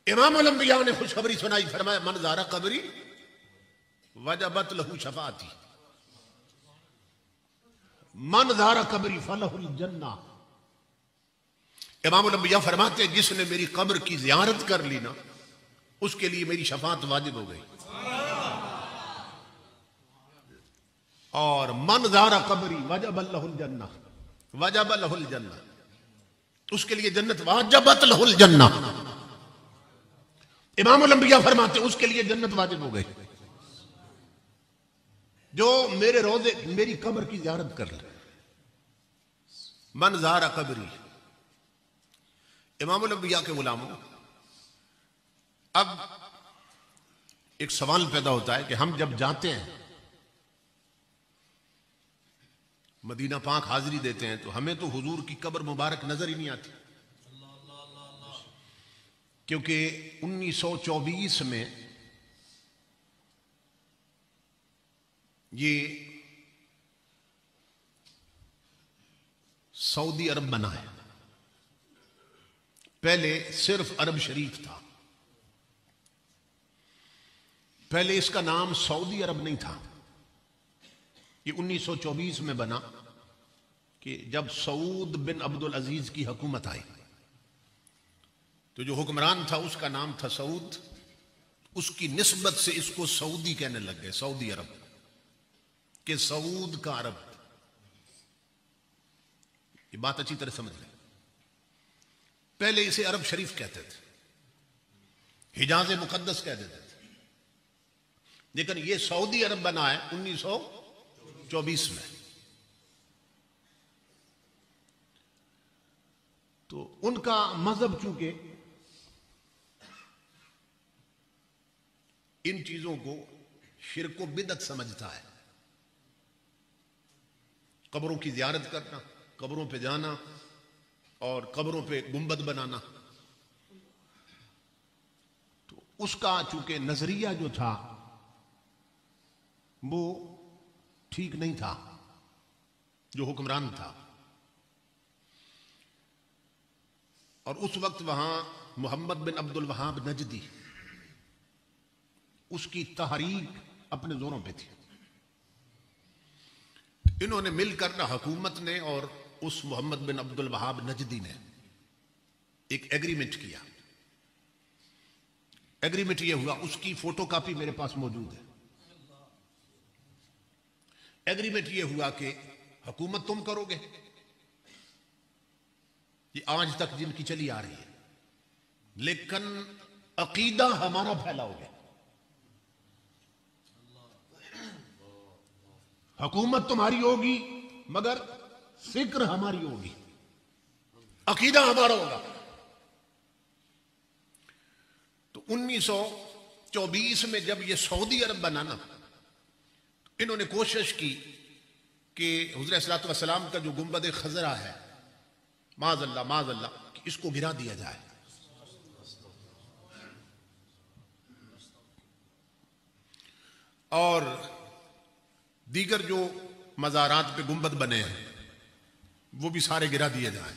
امام الانبیاء نے خوشخبری سنائی، فرمایا من زار قبری وجبت لہو شفاعتی، من زار قبری فلہ الجنہ۔ امام الانبیاء فرماتے ہیں جس نے میری قبر کی زیارت کر لی نا، اس کے لیے میری شفاعت واجب ہو گئی۔ اور من زار قبری وجب لہ الجنہ، وجب لہ الجنہ، اس کے لیے جنت واجبت لہ الجنہ۔ امام الانبیاء فرماتے ہیں اس کے لیے جنت واجب ہو گئی جو میرے روزے میری قبر کی زیارت کر لے۔ من زار قبری۔ امام الانبیاء کے غلاموں، اب ایک سوال پیدا ہوتا ہے کہ ہم جب جاتے ہیں مدینہ پاک حاضری دیتے ہیں تو ہمیں تو حضور کی قبر مبارک نظر ہی نہیں آتی، کیونکہ 1924 میں یہ سعودی عرب بنا ہے، پہلے صرف عرب شریف تھا، پہلے اس کا نام سعودی عرب نہیں تھا۔ یہ 1924 میں بنا کہ جب سعود بن عبدالعزیز کی حکومت آئی تو جو حکمران تھا اس کا نام تھا سعود، اس کی نسبت سے اس کو سعودی کہنے لگ گئے، سعودی عرب، کہ سعود کا عرب۔ یہ بات اچھی طرح سمجھ لیں، پہلے اسے عرب شریف کہتے تھے، حجاز مقدس کہہ دیتے تھے، لیکن یہ سعودی عرب بنا ہے 1924 میں۔ تو ان کا مذہب چونکہ ان چیزوں کو شرک و بدعت سمجھتا ہے، قبروں کی زیارت کرنا، قبروں پہ جانا اور قبروں پہ گنبد بنانا، تو اس کا چونکہ نظریہ جو تھا وہ ٹھیک نہیں تھا، جو حکمران تھا۔ اور اس وقت وہاں محمد بن عبد الوہاب نجدی، اس کی تحریک اپنے زوروں پہ تھی۔ انہوں نے مل کر حکومت نے اور اس محمد بن عبد الوہاب نجدی نے ایک ایگریمنٹ کیا۔ ایگریمنٹ یہ ہوا، اس کی فوٹو کاپی میرے پاس موجود ہے۔ ایگریمنٹ یہ ہوا کہ حکومت تم کرو گے، یہ آج تک جن کی چلی آ رہی ہے، لیکن عقیدہ ہمارا پھیلاؤ گے۔ حکومت تمہاری ہوگی مگر فکر ہماری ہوگی، عقیدہ ہمارا ہوگا۔ تو 1924 میں جب یہ سعودی عرب بنا نا، انہوں نے کوشش کی کہ حضور صلی اللہ علیہ وسلم کا جو گنبد خضرا ہے، معاذ اللہ کہ اس کو گرا دیا جائے۔ اور دیگر جو مزارات پہ گنبد بنے ہیں وہ بھی سارے گرا دیے جائیں۔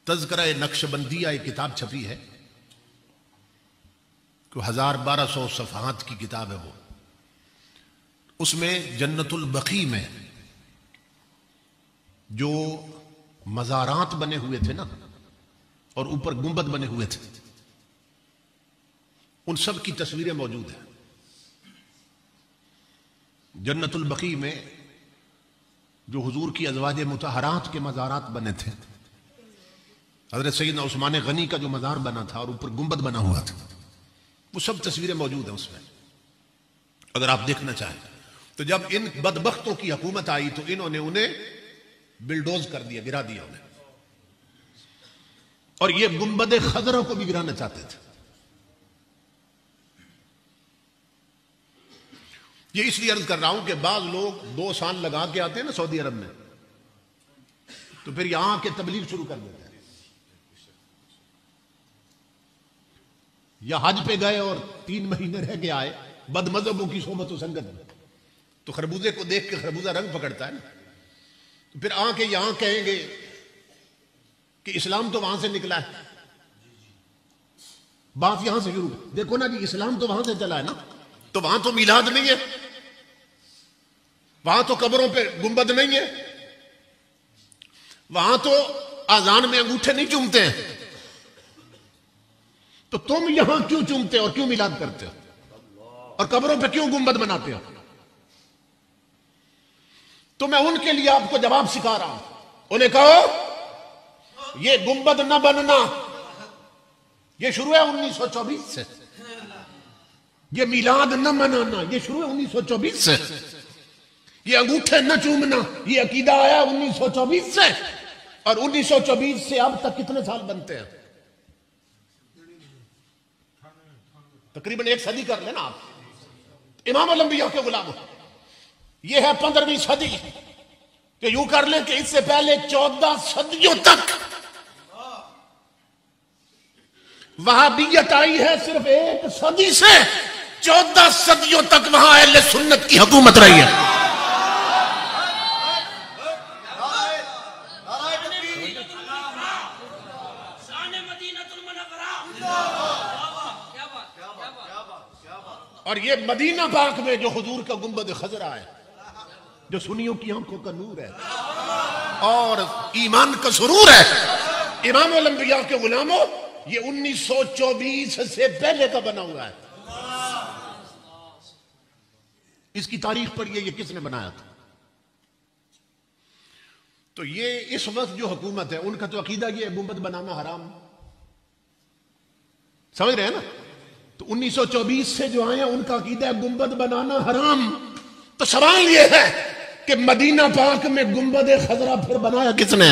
تذکرہ نقشبندیہ ایک کتاب چھپی ہے، 1200 صفحات کی کتاب ہے وہ، اس میں جنت البقیع میں جو مزارات بنے ہوئے تھے نا اور اوپر گنبد بنے ہوئے تھے، ان سب کی تصویریں موجود ہیں۔ جنت البقیع میں جو حضور کی ازواج مطہرات کے مزارات بنے تھے، حضرت سیدنا عثمان غنی کا جو مزار بنا تھا اور اوپر گنبد بنا ہوا تھا، وہ سب تصویریں موجود ہیں اس میں، اگر آپ دیکھنا چاہیں تو۔ جب ان بدبختوں کی حکومت آئی تو انہوں نے انہیں بلڈوز کر دیا، گرا دیا انہیں، اور یہ گنبد خضرا کو بھی گرانا چاہتے تھے۔ یہ اس لیے عرض کر رہا ہوں کہ بعض لوگ 2 سال لگا کے آتے ہیں نا سعودی عرب میں، تو پھر یہاں کے تبلیغ شروع کر دیتے ہیں، یا حج پہ گئے اور 3 مہینے رہ کے آئے بد مذہبوں کی صحبت و سنگت میں، تو خربوزے کو دیکھ کے خربوزہ رنگ پکڑتا ہے نا، تو پھر آ کے یہاں کہیں گے کہ اسلام تو وہاں سے نکلا ہے. بات یہاں سے شروع. دیکھو نا جی اسلام تو وہاں سے چلا ہے نا, تو وہاں تو میلاد نہیں ہے, وہاں تو قبروں پہ گنبد نہیں ہے, وہاں تو آذان میں انگوٹھے نہیں چومتے ہیں. تو تم یہاں کیوں چومتے اور کیوں میلاد کرتے ہو اور قبروں پہ کیوں گنبد بناتے ہو؟ تو میں ان کے لیے آپ کو جواب سکھا رہا ہوں. انہیں کہو یہ گنبد نہ بننا یہ شروع ہے 1924 سے, یہ میلاد نہ منانا یہ شروع ہے 1924 سے, یہ انگوٹھے نہ چومنا یہ عقیدہ آیا 1924 سے, اور 1924 سے اب تک کتنے سال بنتے ہیں؟ تقریباً 1 صدی کر لینا آپ. امام الانبیاء کے غلام یہ ہے 15ویں صدی, کہ یوں کر لیں کہ اس سے پہلے 14 صدیوں تک وہابیت آئی ہے. صرف 1 صدی سے 14 صدیوں تک وہاں اہل سنت کی حکومت رہی ہے. اور یہ مدینہ پاک میں جو حضور کا گنبد خضرا ہے, جو سنیوں کی آنکھوں کا نور ہے اور ایمان کا سرور ہے, امام الانبیاء کے غلاموں یہ 1924 سے پہلے کا بنا ہوا ہے. اس کی تاریخ پڑھیے یہ کس نے بنایا تھا. تو یہ اس وقت جو حکومت ہے ان کا تو عقیدہ یہ گنبد بنانا حرام, سمجھ رہے ہیں نا. تو 1924 سے جو آئے ہیں ان کا عقیدہ ہے گنبد بنانا حرام. تو سوال یہ ہے کہ مدینہ پاک میں گنبد خضرا پھر بنایا کس نے؟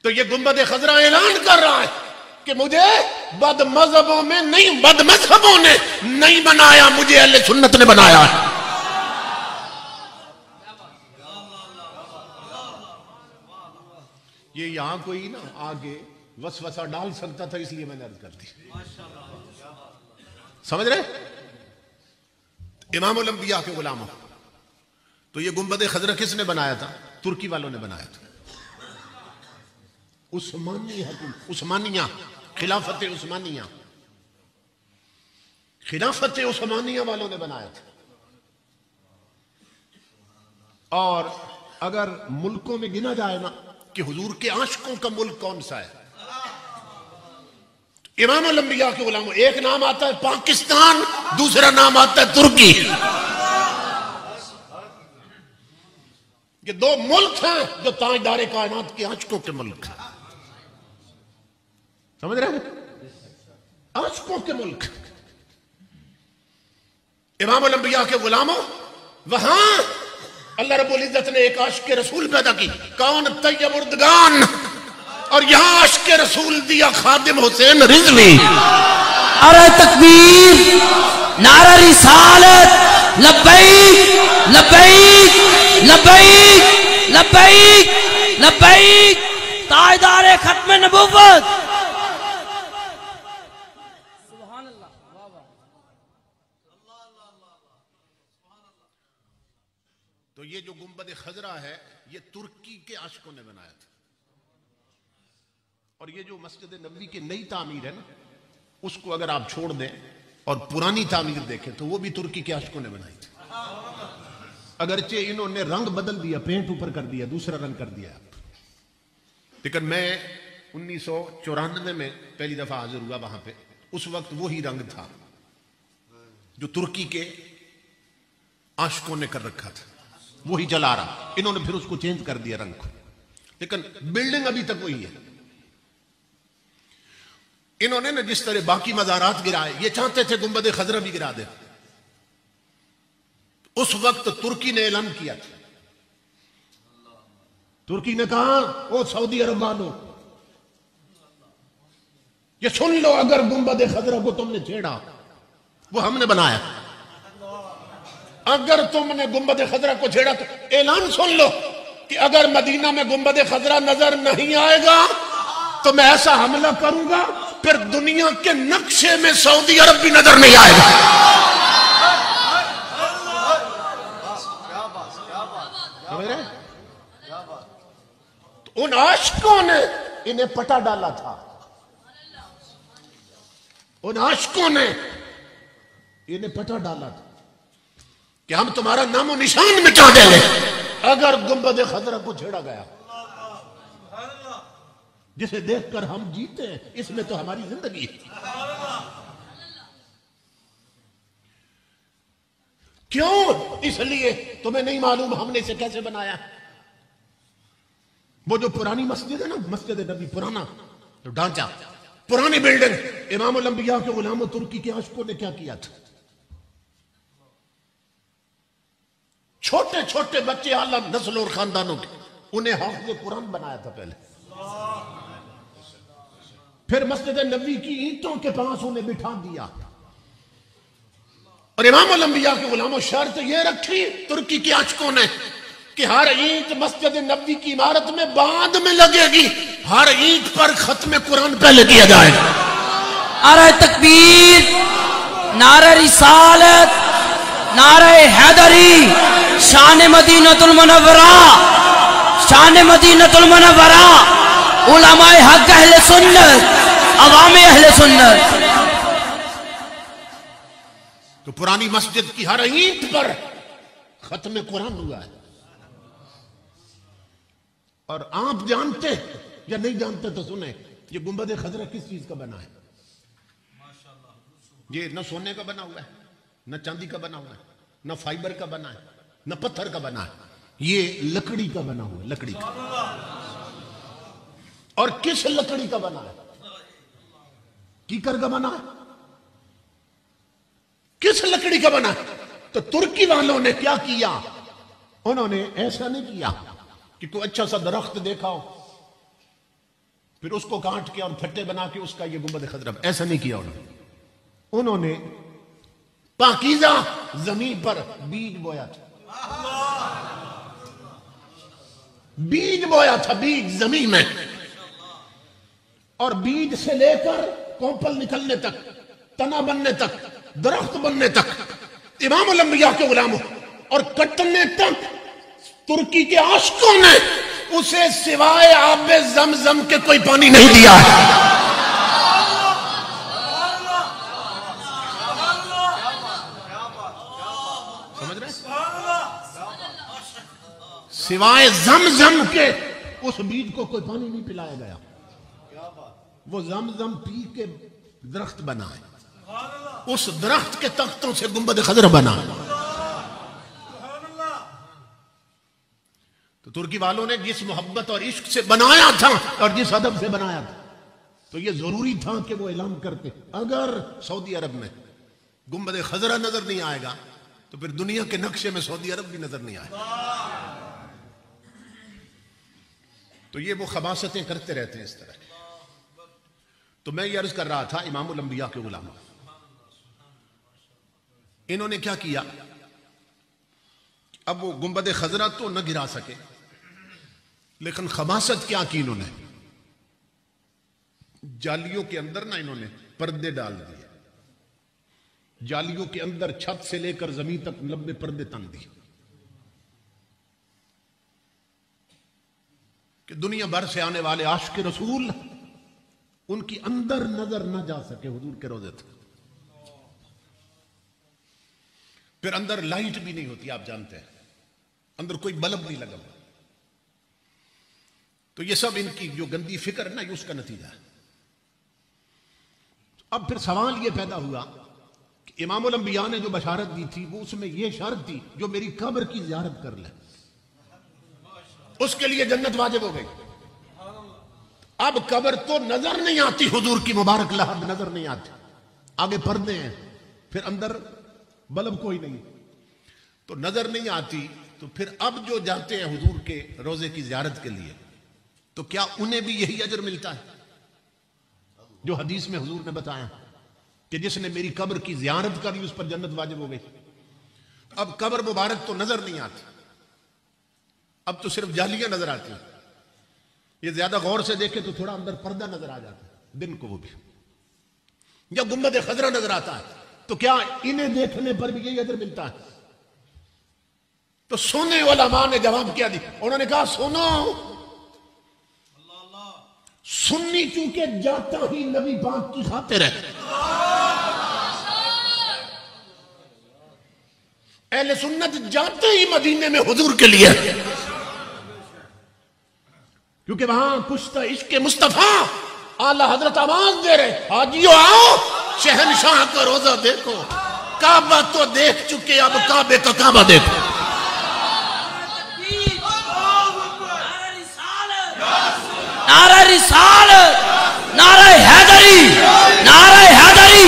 تو یہ گنبد خضرا اعلان کر رہا ہے کہ مجھے بد مذہبوں میں نہیں, بد مذہبوں نے نہیں بنایا, مجھے اہل سنت نے بنایا ہے. یہ یہاں کوئی نا آگے وسوسہ ڈال سکتا تھا, اس لیے میں نے عرض کر دی. سمجھ رہے؟ امام الانبیاء کے غلاموں تو یہ گنبد خضرا کس نے بنایا تھا؟ ترکی والوں نے بنایا تھا. عثمانی حکومت, عثمانیہ, خلافت عثمانیہ, خلافت عثمانیہ والوں نے بنایا تھا. اور اگر ملکوں میں گنا جائے نا کہ حضور کے عاشقوں کا ملک کون سا ہے, امام الانبیاء کے غلاموں ایک نام آتا ہے پاکستان, دوسرا نام آتا ہے ترکی. یہ 2 ملک ہیں جو تاجدار کائنات کے عاشقوں کے ملک ہیں. سمجھ رہے ہیں؟ عاشقوں کے ملک. امام الانبیاء کے غلاموں وہاں اللہ رب العزت نے ایک عاشق رسول پیدا کی, کون؟ Tayyip Erdogan. اور یہاں عاشق رسول دیا خادم حسین رضوی. نعرہ تکبیر, نعرہ رسالت, لبیک لبیک لبیک لبیک لبیک, تاجدار ختم نبوت. سبحان اللہ. تو یہ جو گنبد خضرا ہے یہ ترکی کے عاشقوں نے بنایا تھا. اور یہ جو مسجد نبوی کی نئی تعمیر ہے نا, اس کو اگر آپ چھوڑ دیں اور پرانی تعمیر دیکھیں تو وہ بھی ترکی کے عاشقوں نے بنائی تھی. اگرچہ انہوں نے رنگ بدل دیا, پینٹ اوپر کر دیا, دوسرا رنگ کر دیا. لیکن میں 1994 میں پہلی دفعہ حاضر ہوا وہاں پہ, اس وقت وہی رنگ تھا جو ترکی کے عاشقوں نے کر رکھا تھا, وہی چلا رہا. انہوں نے پھر اس کو چینج کر دیا رنگ کو, لیکن بلڈنگ ابھی تک وہی ہے. انہوں نے جس طرح باقی مزارات گرائے, یہ چاہتے تھے گنبد خضرا بھی گرا دے. اس وقت ترکی نے اعلان کیا تھا, ترکی نے کہا او سعودی عرب والوں یہ سن لو, اگر گنبد خضرا کو تم نے چھیڑا وہ ہم نے بنایا, اگر تم نے گنبد خضرا کو چھیڑا تو اعلان سن لو کہ اگر مدینہ میں گنبد خضرا نظر نہیں آئے گا تو میں ایسا حملہ کروں گا پھر دنیا کے نقشے میں سعودی عرب بھی نظر نہیں آئے گا. تو ان عاشقوں نے انہیں پٹا ڈالا تھا، ان عاشقوں نے انہیں پٹا ڈالا تھا کہ ہم تمہارا نام و نشان مٹا دیں گے اگر گنبد خضرا کو چھیڑا گیا، جسے دیکھ کر ہم جیتے ہیں، اس میں تو ہماری زندگی ہے۔ کیوں؟ اس لیے تمہیں نہیں معلوم ہم نے اسے کیسے بنایا؟ وہ جو پرانی مسجد ہے نا، مسجد نبی، پرانا ڈھانچہ، پرانی بلڈنگ، امام الانبیاء کے غلام و ترکی کے عاشقوں نے کیا کیا تھا؟ چھوٹے چھوٹے بچے اعلیٰ نسل اور خاندانوں کے، انہیں حافظ قرآن بنایا تھا پہلے، پھر مسجد نبی کی اینٹوں کے پاس انہیں بٹھا دیا، اور امام الانبیاء کے غلاموں شرط یہ رکھی ترکی کے عاشقوں نے کہ ہر اینٹ مسجد نبی کی عمارت میں بعد میں لگے گی، ہر اینٹ پر ختم قرآن پہلے کیا جائے گا۔ نعرہ تکبیر، نعرہ رسالت، نعرہ حیدری، شان مدینہ المنورہ، شان مدینہ المنورہ، علماء حق اہل سنت، عوام اہل سنت۔ تو پرانی مسجد کی ہر اینٹ پر ختم قرآن ہوا ہے، اور آپ جانتے یا نہیں جانتے تو سنیں، یہ گنبد خضرا کس چیز کا بنا ہے؟ یہ نہ سونے کا بنا ہوا ہے، نہ چاندی کا بنا ہوا ہے، نہ فائبر کا بنا ہے، نہ پتھر کا بنا ہے، یہ لکڑی کا بنا ہوا ہے، لکڑی کا۔ اور کس لکڑی کا بنا ہے؟ کیکر کا بنا ہے؟ کس لکڑی کا بنا ہے؟ تو ترکی والوں نے کیا کیا؟ انہوں نے ایسا نہیں کیا کہ کوئی اچھا سا درخت دیکھا ہو پھر اس کو کاٹ کے اور پھٹے بنا کے اس کا یہ گنبد خضرا، ایسا نہیں کیا انہوں نے پاکیزہ زمین پر بیج بویا تھا، بیج بویا تھا، بیج زمین میں، اور بیج سے لے کر کوپل نکلنے تک، تنا بننے تک، درخت بننے تک، امام الانبیاء کے غلاموں اور کٹنے تک ترکی کے عاشقوں نے اسے سوائے آب زمزم کے کوئی پانی نہیں دیا ہے۔ سمجھ رہے؟ سوائے زمزم کے اس بیج کو کوئی پانی نہیں پلایا گیا، وہ زمزم پی کے درخت بنا ہے، اس درخت کے تختوں سے گنبد خضرا بنا۔ تو ترکی والوں نے جس محبت اور عشق سے بنایا تھا اور جس ادب سے بنایا تھا، تو یہ ضروری تھا کہ وہ اعلان کرتے اگر سعودی عرب میں گنبد خضرا نظر نہیں آئے گا تو پھر دنیا کے نقشے میں سعودی عرب بھی نظر نہیں آئے گا۔ تو یہ وہ خباثتیں کرتے رہتے ہیں اس طرح۔ تو میں یہ عرض کر رہا تھا امام الانبیاء کے غلاموں، انہوں نے کیا کیا؟ اب وہ گنبد خضرا تو نہ گرا سکے، لیکن خباثت کیا کی انہوں نے؟ جالیوں کے اندر نہ انہوں نے پردے ڈال دیے، جالیوں کے اندر چھت سے لے کر زمین تک لمبے پردے تن دیے کہ دنیا بھر سے آنے والے عاشق رسول ان کی اندر نظر نہ جا سکے حضور کے روضے تک۔ پھر اندر لائٹ بھی نہیں ہوتی، آپ جانتے ہیں اندر کوئی بلب نہیں لگا ہوا۔ تو یہ سب ان کی جو گندی فکر ہے نا، یہ اس کا نتیجہ ہے۔ اب پھر سوال یہ پیدا ہوا کہ امام الانبیاء نے جو بشارت دی تھی وہ اس میں یہ شرط تھی جو میری قبر کی زیارت کر لے اس کے لیے جنت واجب ہو گئی۔ اب قبر تو نظر نہیں آتی، حضور کی مبارک لحد نظر نہیں آتی، آگے پردے ہیں، پھر اندر بلب کوئی نہیں، تو نظر نہیں آتی۔ تو پھر اب جو جاتے ہیں حضور کے روزے کی زیارت کے لیے تو کیا انہیں بھی یہی اجر ملتا ہے جو حدیث میں حضور نے بتایا کہ جس نے میری قبر کی زیارت کری اس پر جنت واجب ہو گئی؟ اب قبر مبارک تو نظر نہیں آتی، اب تو صرف جالیاں نظر آتی ہیں۔ یہ زیادہ غور سے دیکھے تو تھوڑا اندر پردہ نظر آ جاتا ہے دن کو، وہ بھی جب گنبد خضرا نظر آتا ہے تو کیا انہیں دیکھنے پر بھی یہی اجر ملتا ہے؟ تو سونے علماء نے جواب کیا دی، انہوں نے کہا سنو، سنی چونکہ جاتا ہی نبی پاک کی خاطر ہے. اہل سنت جاتے ہی مدینے میں حضور کے لیے، کیونکہ وہاں کشتہ عشق مصطفیٰ اعلی حضرت آواز دے رہے، حاجیو آؤ شہنشاہ کا روزہ دیکھو، کعبہ تو دیکھ چکے اب کعبے کا کعبہ دیکھو. نعرہ رسالت، نعرہ حیدری، نعرہ حیدری،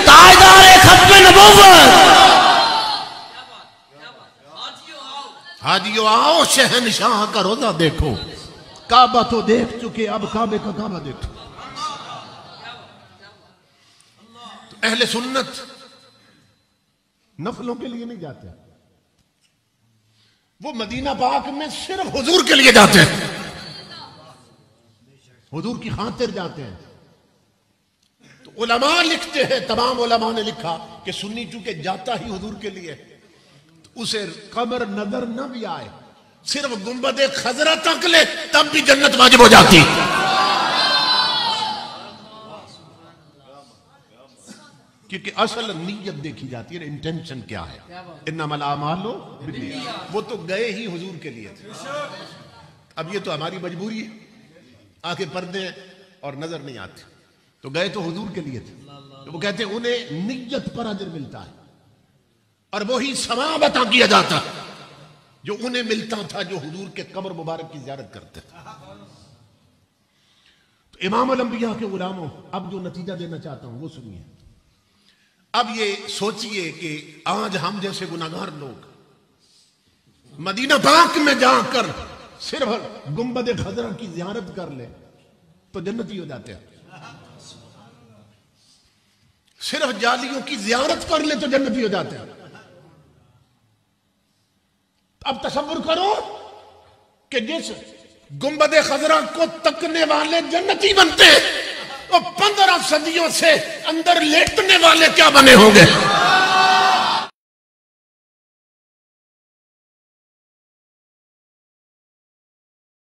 تاجدار ختم نبوت. حاجیو آؤ شہنشاہ کا روزہ دیکھو، کعبہ تو دیکھ چکے اب کعبے کا کعبہ دیکھو. تو اہل سنت نفلوں کے لیے نہیں جاتے، وہ مدینہ پاک میں صرف حضور کے لیے جاتے ہیں، حضور کی خاطر جاتے ہیں. تو علماء لکھتے ہیں، تمام علماء نے لکھا کہ سنی چونکہ جاتا ہی حضور کے لیے، تو اسے قبر نظر نہ بھی آئے، صرف گنبد خضرا تک لے تب بھی جنت واجب ہو جاتی. کیونکہ اصل نیت دیکھی جاتی ہے، انٹینشن کیا ہے. انما الاعمال بالنیات، وہ تو گئے ہی حضور کے لیے تھے. اب یہ تو ہماری مجبوری ہے، آنکھیں پردے اور نظر نہیں آتی، تو گئے تو حضور کے لیے تھے. تو وہ کہتے ہیں انہیں نیت پر اجر ملتا ہے، اور وہی ثواب عطا کیا جاتا ہے جو انہیں ملتا تھا جو حضور کے قبر مبارک کی زیارت کرتے تھے. تو امام الانبیاء کے غلاموں، اب جو نتیجہ دینا چاہتا ہوں وہ سنیے. اب یہ سوچئے کہ آج ہم جیسے گناہگار لوگ مدینہ پاک میں جا کر صرف گنبد خضرا کی زیارت کر لیں تو جنتی ہو جاتے ہیں، صرف جالیوں کی زیارت کر لیں تو جنتی ہو جاتے ہیں. اب تصور کرو کہ جس گنبد خضرا کو تکنے والے جنتی بنتے ہیں، وہ 15 صدیوں سے اندر لیٹنے والے کیا بنے ہوں گے.